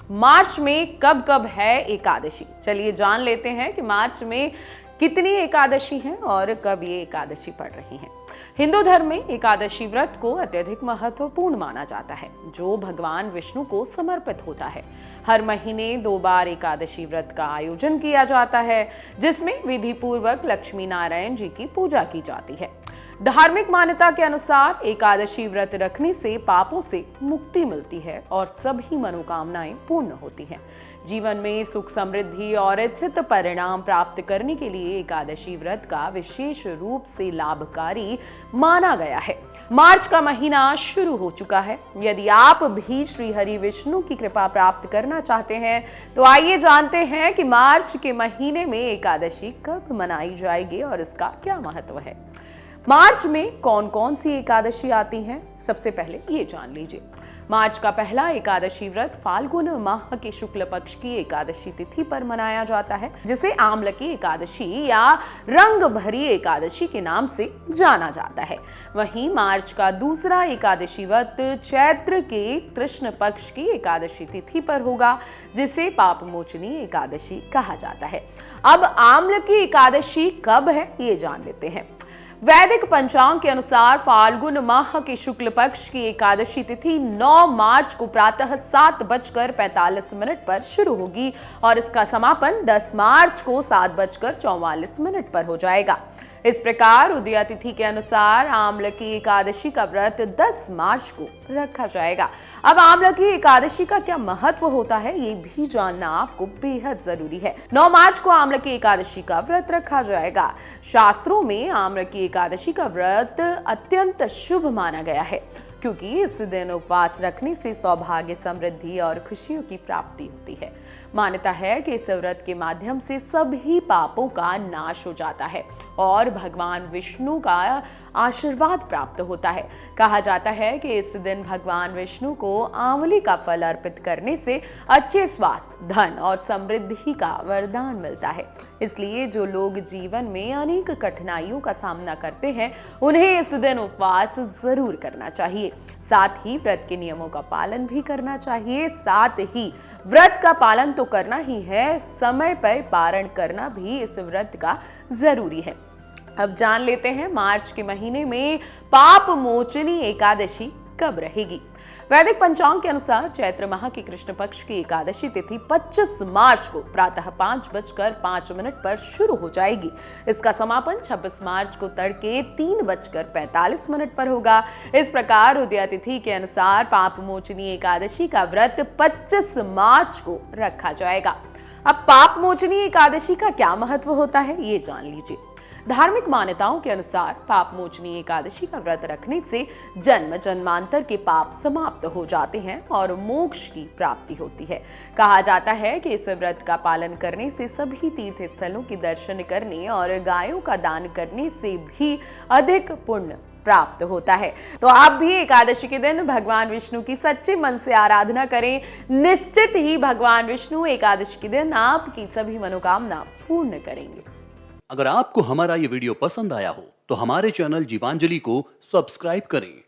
मार्च में कब कब है एकादशी? चलिए जान लेते हैं कि मार्च में कितनी एकादशी हैं और कब ये एकादशी पड़ रही हैं। हिंदू धर्म में एकादशी व्रत को अत्यधिक महत्वपूर्ण माना जाता है, जो भगवान विष्णु को समर्पित होता है। हर महीने 2 बार एकादशी व्रत का आयोजन किया जाता है, जिसमें विधि पूर्वक लक्ष्मी नारायण जी की पूजा की जाती है। धार्मिक मान्यता के अनुसार एकादशी व्रत रखने से पापों से मुक्ति मिलती है और सभी मनोकामनाएं पूर्ण होती हैं। जीवन में सुख समृद्धि और इच्छित परिणाम प्राप्त करने के लिए एकादशी व्रत का विशेष रूप से लाभकारी माना गया है। मार्च का महीना शुरू हो चुका है। यदि आप भी श्री हरि विष्णु की कृपा प्राप्त करना चाहते हैं तो आइए जानते हैं कि मार्च के महीने में एकादशी कब मनाई जाएगी और इसका क्या महत्व है। मार्च में कौन कौन सी एकादशी आती हैं, सबसे पहले ये जान लीजिए। मार्च का पहला एकादशी व्रत फाल्गुन माह के शुक्ल पक्ष की एकादशी तिथि पर मनाया जाता है, जिसे आमलकी एकादशी या रंग भरी एकादशी के नाम से जाना जाता है। वहीं मार्च का दूसरा एकादशी व्रत चैत्र के कृष्ण पक्ष की एकादशी तिथि पर होगा, जिसे पापमोचनी एकादशी कहा जाता है। अब आमलकी एकादशी कब है ये जान लेते हैं। वैदिक पंचांग के अनुसार फाल्गुन माह के शुक्ल पक्ष की एकादशी तिथि 9 मार्च को प्रातः 7:45 पर शुरू होगी और इसका समापन 10 मार्च को 7:44 पर हो जाएगा। इस प्रकार उदया तिथि के अनुसार आमलकी एकादशी का व्रत 10 मार्च को रखा जाएगा। अब आमलकी एकादशी का क्या महत्व होता है ये भी जानना आपको बेहद जरूरी है। 9 मार्च को आमलकी एकादशी का व्रत रखा जाएगा। शास्त्रों में आमलकी एकादशी का व्रत अत्यंत शुभ माना गया है, क्योंकि इस दिन उपवास रखने से सौभाग्य, समृद्धि और खुशियों की प्राप्ति होती है। मान्यता है कि इस व्रत के माध्यम से सभी पापों का नाश हो जाता है और भगवान विष्णु का आशीर्वाद प्राप्त होता है। कहा जाता है कि इस दिन भगवान विष्णु को आंवली का फल अर्पित करने से अच्छे स्वास्थ्य, धन और समृद्धि का वरदान मिलता है। इसलिए जो लोग जीवन में अनेक कठिनाइयों का सामना करते हैं, उन्हें इस दिन उपवास जरूर करना चाहिए। साथ ही व्रत के नियमों का पालन भी करना चाहिए। साथ ही व्रत का पालन तो करना ही है, समय पर पारण करना भी इस व्रत का जरूरी है। अब जान लेते हैं मार्च के महीने में पाप मोचनी एकादशी कब रहेगी। वैदिक पंचांग के अनुसार चैत्र माह की कृष्ण पक्ष की एकादशी तिथि 25 मार्च को प्रातः 5:05 पर शुरू हो जाएगी। इसका समापन 26 मार्च को तड़के 3:45 पर होगा। इस प्रकार उदया तिथि के अनुसार पापमोचनी एकादशी का व्रत 25 मार्च को रखा जाएगा। अब पापमोचनी एकादशी का क्या महत्व होता है ये जान लीजिए। धार्मिक मान्यताओं के अनुसार पापमोचनी एकादशी का व्रत रखने से जन्म जन्मांतर के पाप समाप्त हो जाते हैं और मोक्ष की प्राप्ति होती है। कहा जाता है कि इस व्रत का पालन करने से सभी तीर्थ स्थलों के दर्शन करने और गायों का दान करने से भी अधिक पुण्य प्राप्त होता है। तो आप भी एकादशी के दिन भगवान विष्णु की सच्चे मन से आराधना करें। निश्चित ही भगवान विष्णु एकादशी के दिन आपकी सभी मनोकामना पूर्ण करेंगे। अगर आपको हमारा ये वीडियो पसंद आया हो तो हमारे चैनल जीवांजलि को सब्सक्राइब करें